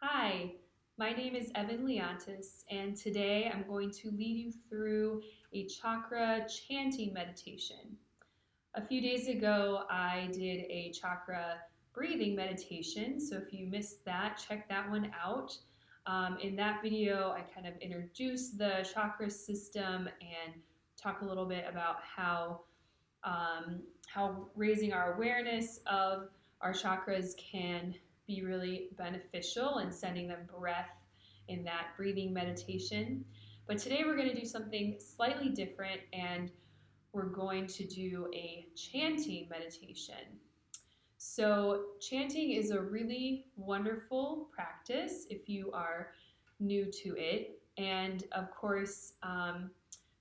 Hi, my name is Leontis, and today I'm going to lead you through a chakra chanting meditation. A few days ago, I did a chakra breathing meditation, so if you missed that, check that one out. In that video, I kind of introduced the chakra system and talk a little bit about how raising our awareness of our chakras can be really beneficial and sending them breath in that breathing meditation. But today we're going to do something slightly different, and we're going to do a chanting meditation. So chanting is a really wonderful practice if you are new to it. And of course,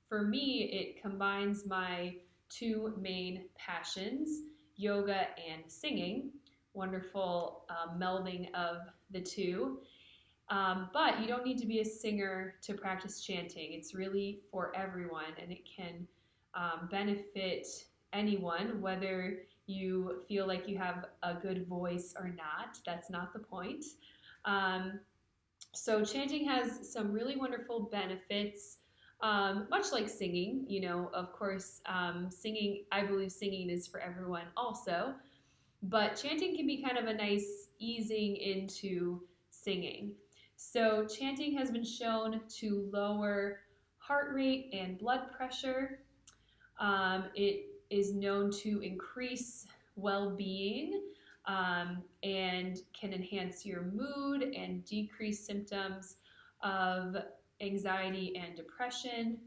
for me, it combines my two main passions, yoga and singing. Wonderful melding of the two. But you don't need to be a singer to practice chanting. It's really for everyone, and it can benefit anyone, whether you feel like you have a good voice or not. That's not the point. So chanting has some really wonderful benefits, much like singing. Of course, I believe singing is for everyone also. But chanting can be kind of a nice easing into singing. So chanting has been shown to lower heart rate and blood pressure. It is known to increase well-being and can enhance your mood and decrease symptoms of anxiety and depression.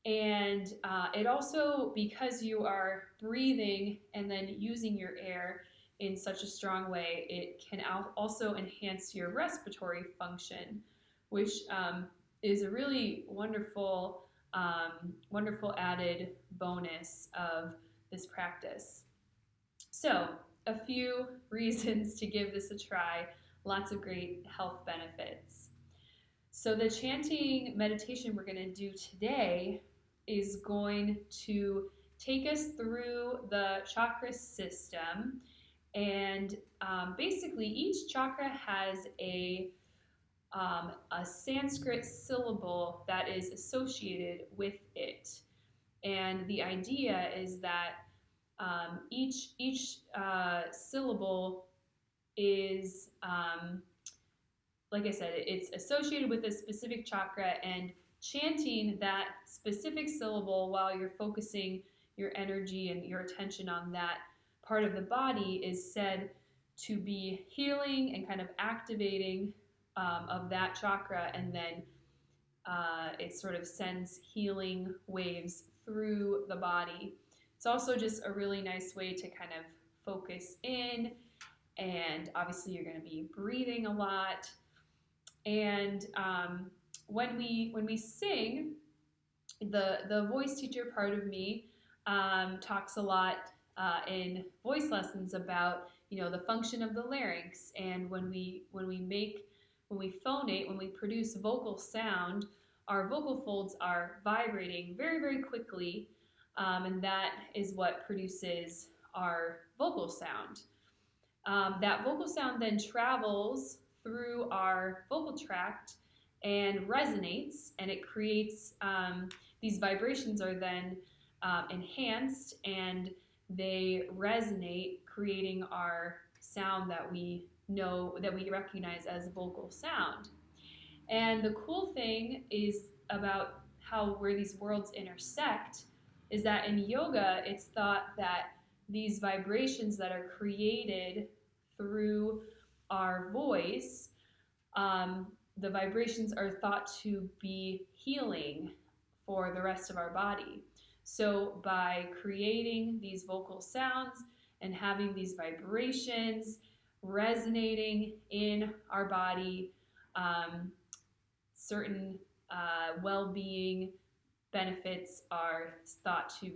And it also, because you are breathing and then using your air in such a strong way, it can also enhance your respiratory function, which is a really wonderful added bonus of this practice. So, a few reasons to give this a try, lots of great health benefits. So the chanting meditation we're going to do today is going to take us through the chakra system, and basically each chakra has a Sanskrit syllable that is associated with it. And the idea is that each syllable is, like I said, it's associated with a specific chakra, and chanting that specific syllable while you're focusing your energy and your attention on that part of the body is said to be healing and kind of activating of that chakra, and then it sort of sends healing waves through the body. It's also just a really nice way to kind of focus in, and obviously you're going to be breathing a lot. And when we sing, the voice teacher part of me talks a lot in voice lessons about the function of the larynx, and when we phonate, when we produce vocal sound, our vocal folds are vibrating very, very quickly, and that is what produces our vocal sound. That vocal sound then travels through our vocal tract and resonates, and it creates these vibrations are then enhanced, and they resonate, creating our sound that we recognize as vocal sound. And the cool thing is about where these worlds intersect is that in yoga, it's thought that these vibrations that are created through our voice, the vibrations are thought to be healing for the rest of our body. So by creating these vocal sounds and having these vibrations resonating in our body, certain well-being benefits are thought to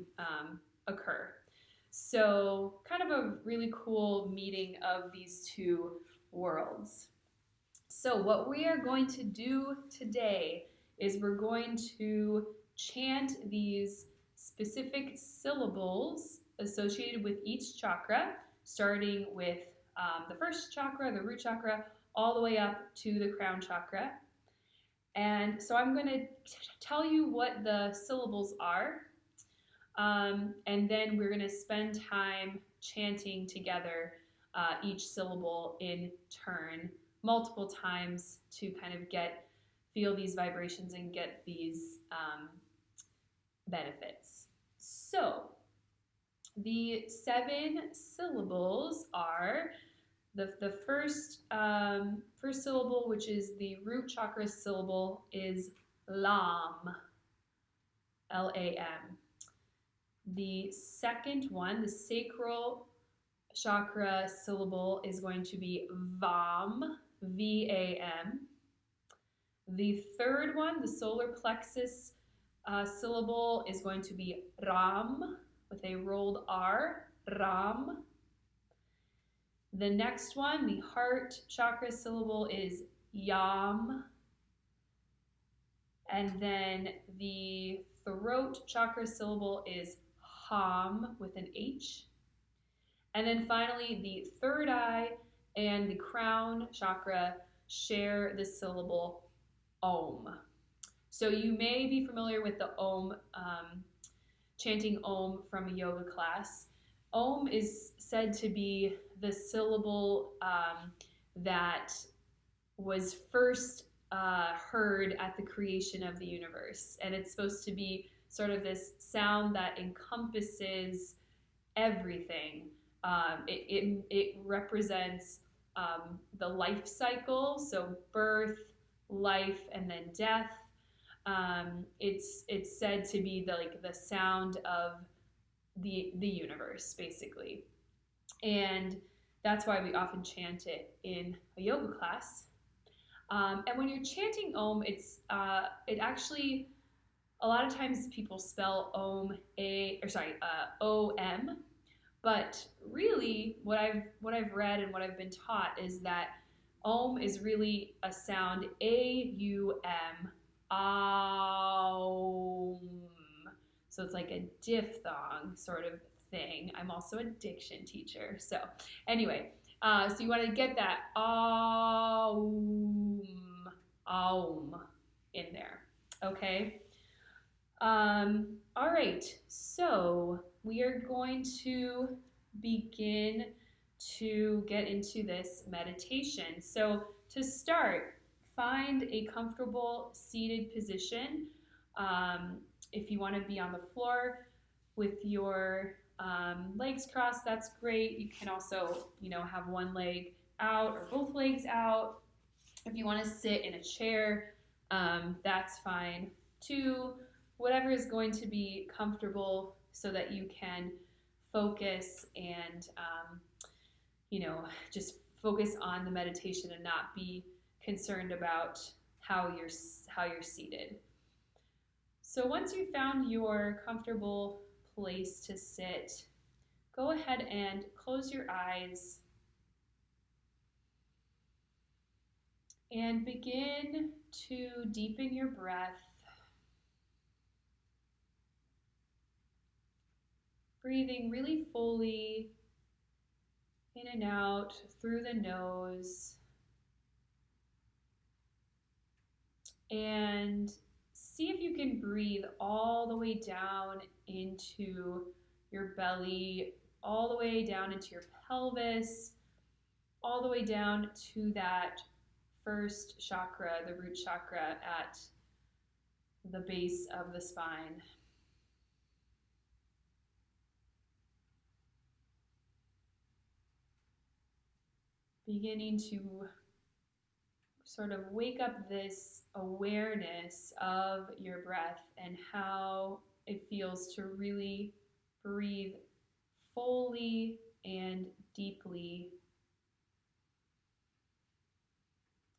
occur. So kind of a really cool meeting of these two worlds. So what we are going to do today is we're going to chant these specific syllables associated with each chakra, starting with the first chakra, the root chakra, all the way up to the crown chakra. And so I'm going to tell you what the syllables are, and then we're going to spend time chanting together each syllable in turn multiple times to kind of feel these vibrations and get these benefits. So the 7 syllables are the first syllable, which is the root chakra syllable, is Lam, Lam. The second one, the sacral chakra syllable, is going to be Vam, V-A-M. The third one, the solar plexus syllable, is going to be Ram, with a rolled R, Ram. The next one, the heart chakra syllable, is Yam. And then the throat chakra syllable is Ham, with an H. And then finally, the third eye and the crown chakra share the syllable Om. So you may be familiar with the Om, chanting Om from a yoga class. Om is said to be the syllable that was first heard at the creation of the universe. And it's supposed to be sort of this sound that encompasses everything. It represents the life cycle, so birth, life, and then death. It's said to be the sound of the universe, basically. And that's why we often chant it in a yoga class. And when you're chanting Om, it actually, a lot of times people spell Om O-M, but really what I've read and what I've been taught is that Om is really a sound A-U-M, Aum. So it's like a diphthong sort of thing. I'm also a diction teacher. So anyway, so you want to get that Aum, Aum in there. Okay. All right. So we are going to begin to get into this meditation. So to start, find a comfortable seated position. If you want to be on the floor with your legs crossed, that's great. You can also, have one leg out or both legs out. If you want to sit in a chair, that's fine too. Whatever is going to be comfortable so that you can focus and, just focus on the meditation and not be concerned about how you're seated. So once you've found your comfortable place to sit, go ahead and close your eyes and begin to deepen your breath. Breathing really fully in and out through the nose. And see if you can breathe all the way down into your belly, all the way down into your pelvis, all the way down to that first chakra, the root chakra at the base of the spine. Beginning to sort of wake up this awareness of your breath and how it feels to really breathe fully and deeply.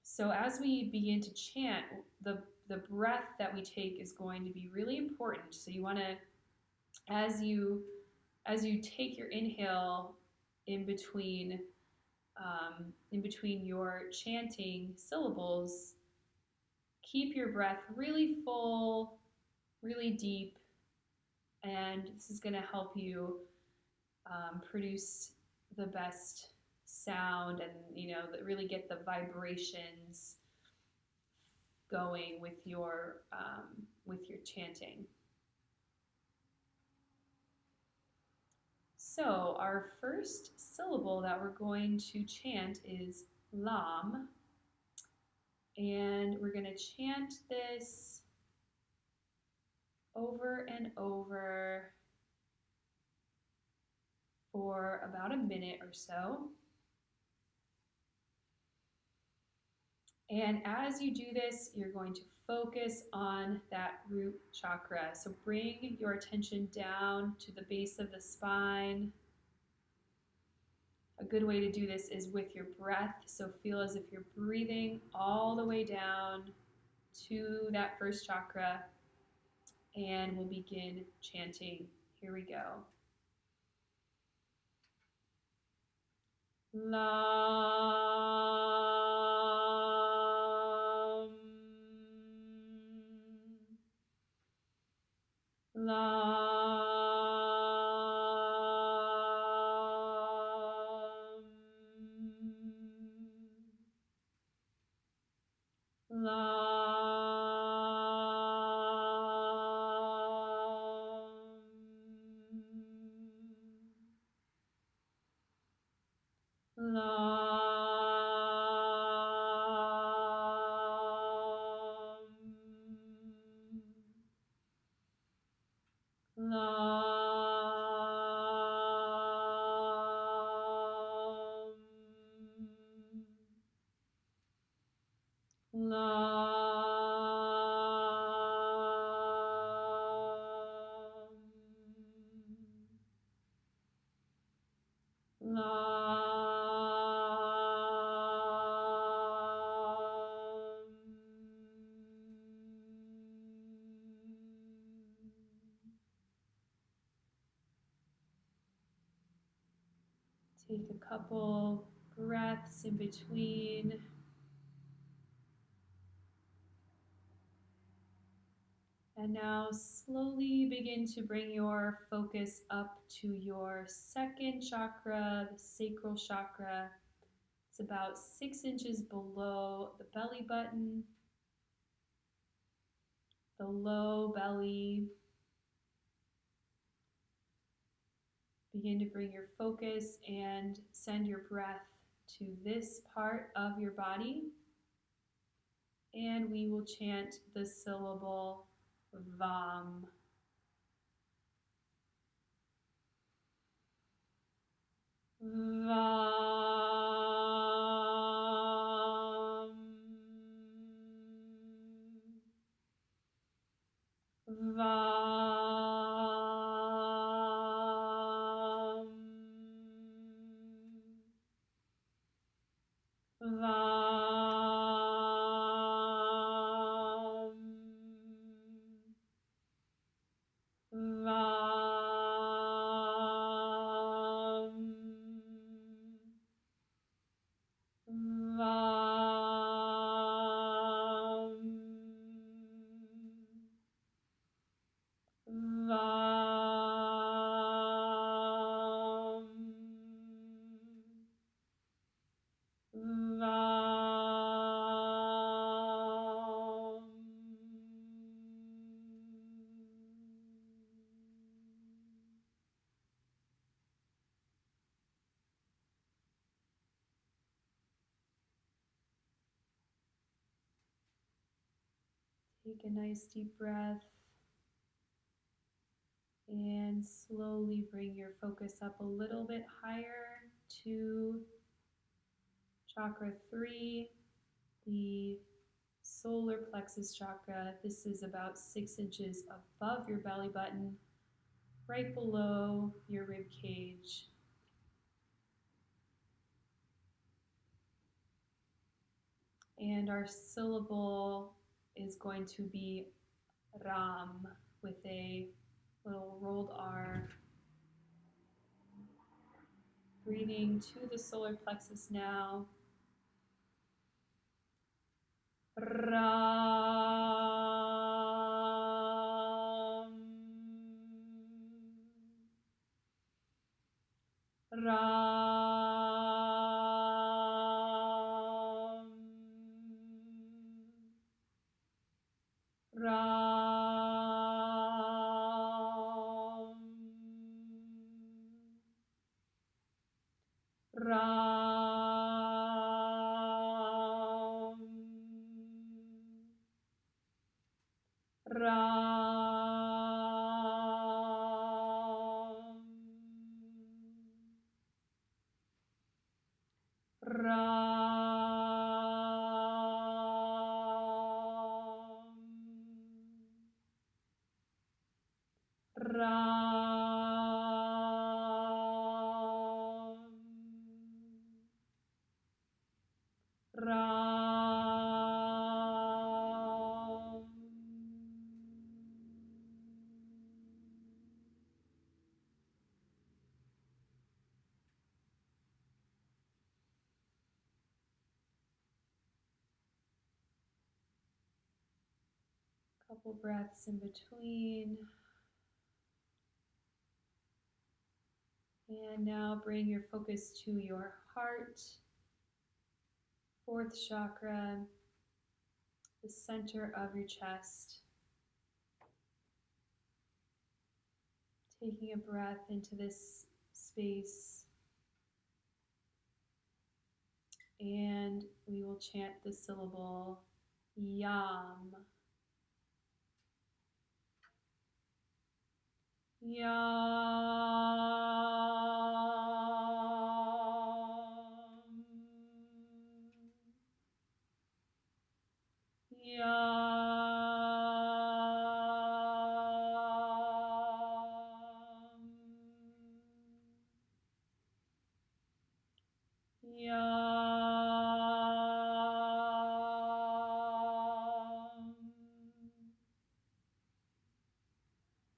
So as we begin to chant, the breath that we take is going to be really important. So you want to, as you take your inhale in between your chanting syllables, keep your breath really full, really deep, and this is going to help you produce the best sound and, really get the vibrations going with your chanting. So our first syllable that we're going to chant is lam, and we're going to chant this over and over for about a minute or so. And as you do this, you're going to focus on that root chakra. So bring your attention down to the base of the spine. A good way to do this is with your breath. So feel as if you're breathing all the way down to that first chakra. And we'll begin chanting. Here we go. Lam, lam, lam, lam, Take a couple breaths in between. And now slowly begin to bring your focus up to your second chakra, the sacral chakra. It's about 6 inches below the belly button, the low belly. Begin to bring your focus and send your breath to this part of your body. And we will chant the syllable Vam. Vam. Vam. Vam. Vam. Vam. Vam. Vam. Take a nice deep breath and slowly bring your focus up a little bit higher to chakra 3, the solar plexus chakra. This is about 6 inches above your belly button, right below your rib cage. And our syllable is going to be Ram with a little rolled R. Breathing to the solar plexus now. Ram. Ram. Ram, Ram, Ram, Ram, Ram. Couple breaths in between. And now bring your focus to your heart, fourth chakra, the center of your chest. Taking a breath into this space. And we will chant the syllable Yam. Yam. Yam. Yam.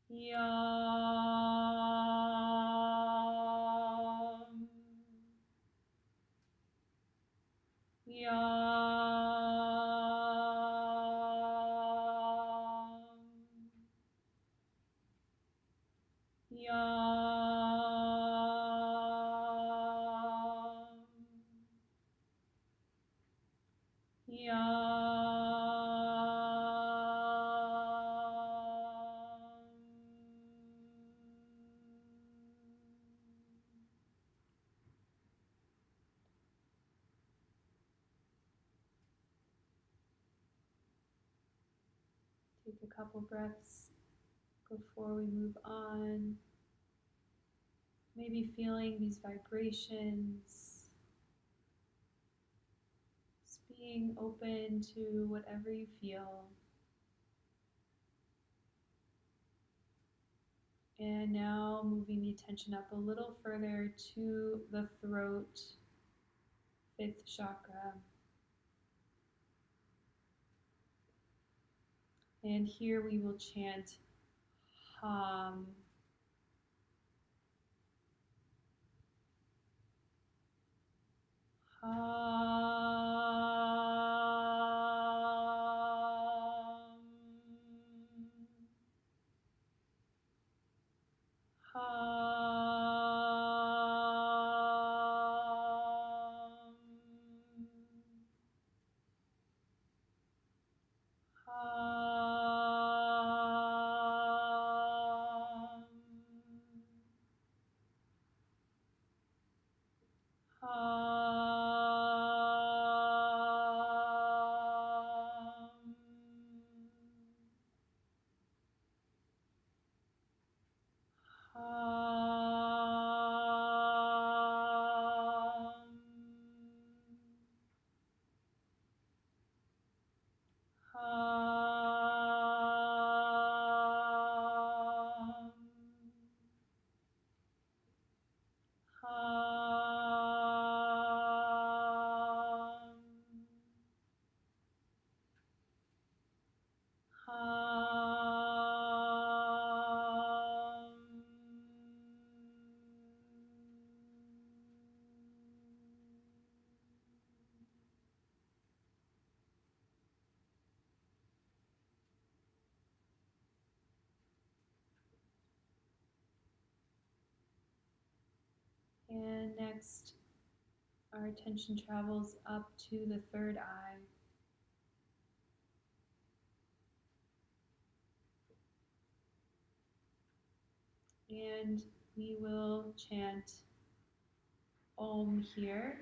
Yam. Yam. Yam. Yam. Take a couple breaths before we move on. Maybe feeling these vibrations, just being open to whatever you feel. And now moving the attention up a little further to the throat, fifth chakra. And here we will chant Hum. Hum. Hum. Hum. Hum. Hum. Hum. Hum. Hum. And next, our attention travels up to the third eye. And we will chant Om here,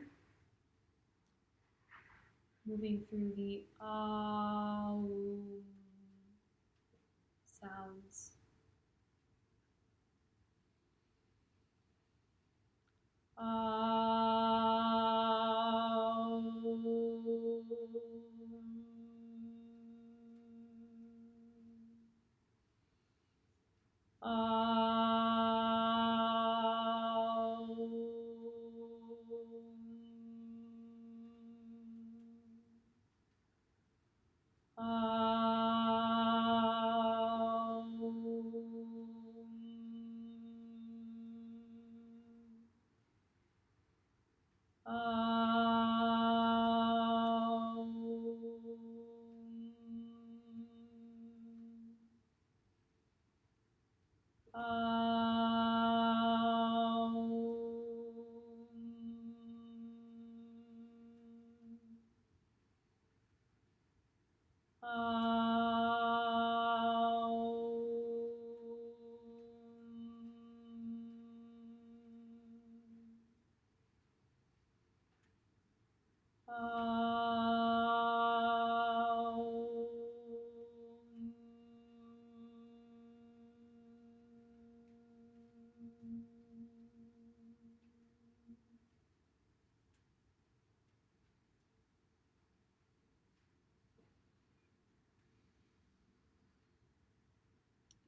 moving through the Aum sounds.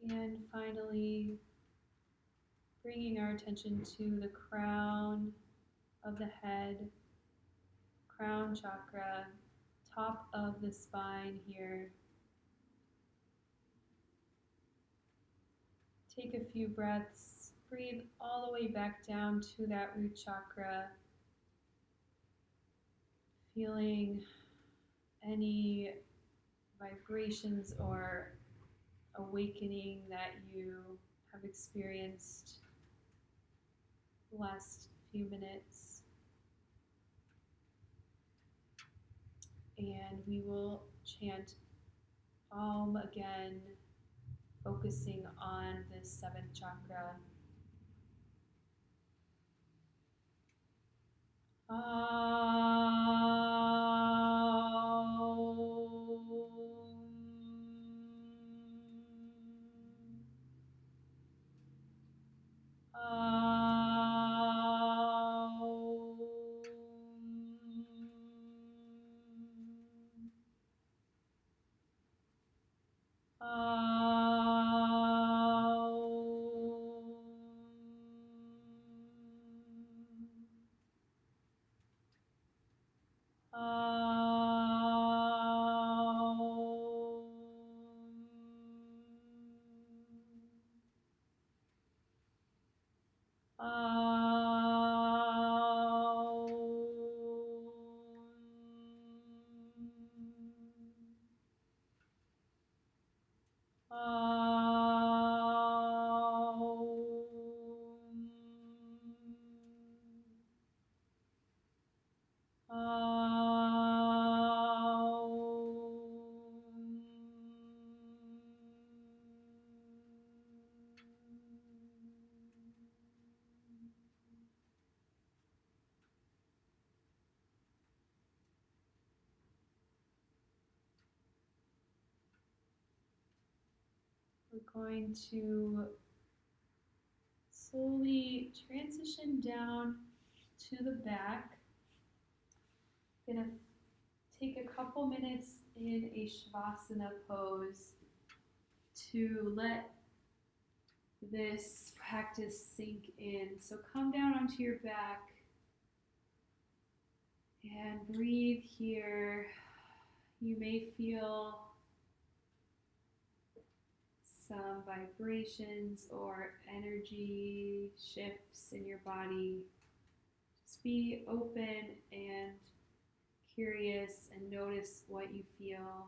And finally, bringing our attention to the crown of the head, crown chakra, top of the spine here. Take a few breaths, breathe all the way back down to that root chakra, feeling any vibrations or awakening that you have experienced the last few minutes. And we will chant Om again, focusing on the seventh chakra. We're going to slowly transition down to the back. I'm going to take a couple minutes in a Shavasana pose to let this practice sink in. So come down onto your back and breathe here. You may feel some vibrations or energy shifts in your body. Just be open and curious and notice what you feel.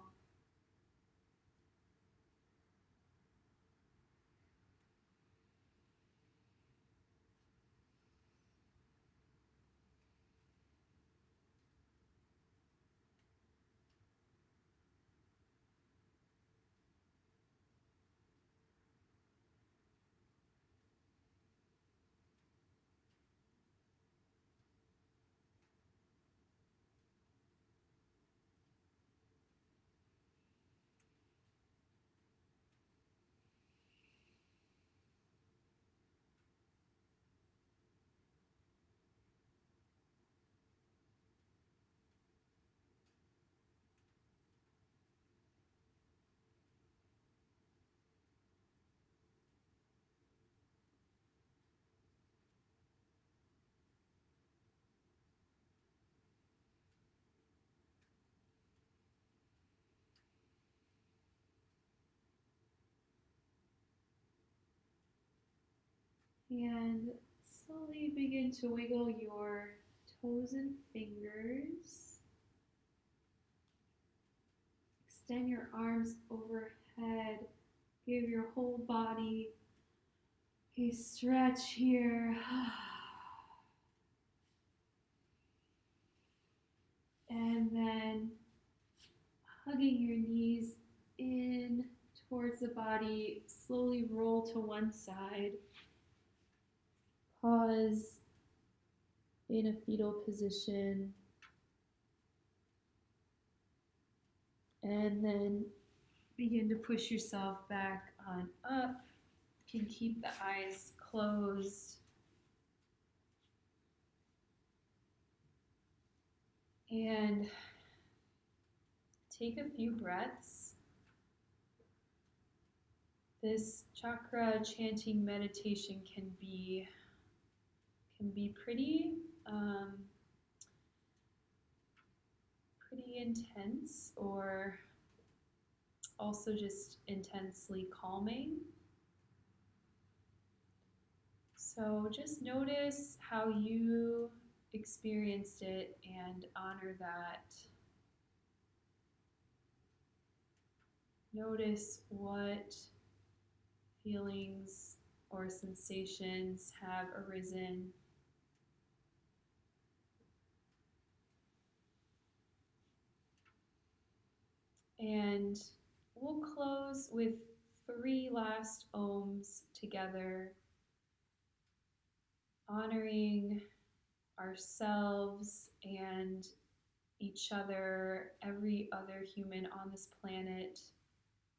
And slowly begin to wiggle your toes and fingers. Extend your arms overhead. Give your whole body a stretch here. And then hugging your knees in towards the body, slowly roll to one side. Pause in a fetal position. And then begin to push yourself back on up. You can keep the eyes closed. And take a few breaths. This chakra chanting meditation can be pretty intense, or also just intensely calming. So just notice how you experienced it and honor that. Notice what feelings or sensations have arisen. And we'll close with 3 last ohms together, honoring ourselves and each other, every other human on this planet.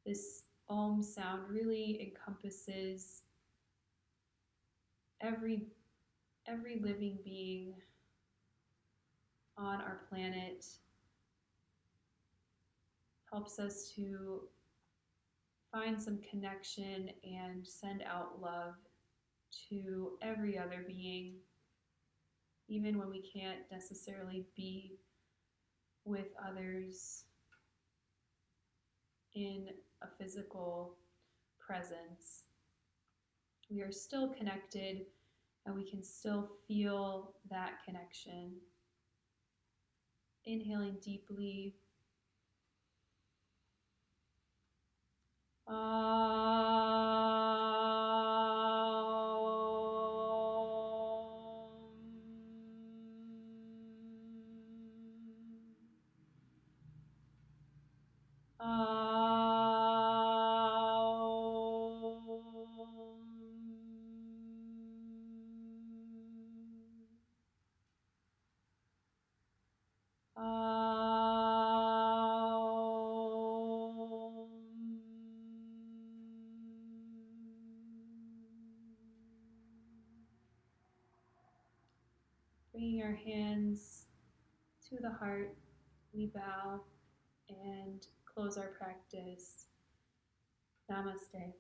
This Om sound really encompasses every living being on our planet, helps us to find some connection and send out love to every other being, even when we can't necessarily be with others in a physical presence. We are still connected and we can still feel that connection. Inhaling deeply. Bringing our hands to the heart, we bow and close our practice. Namaste.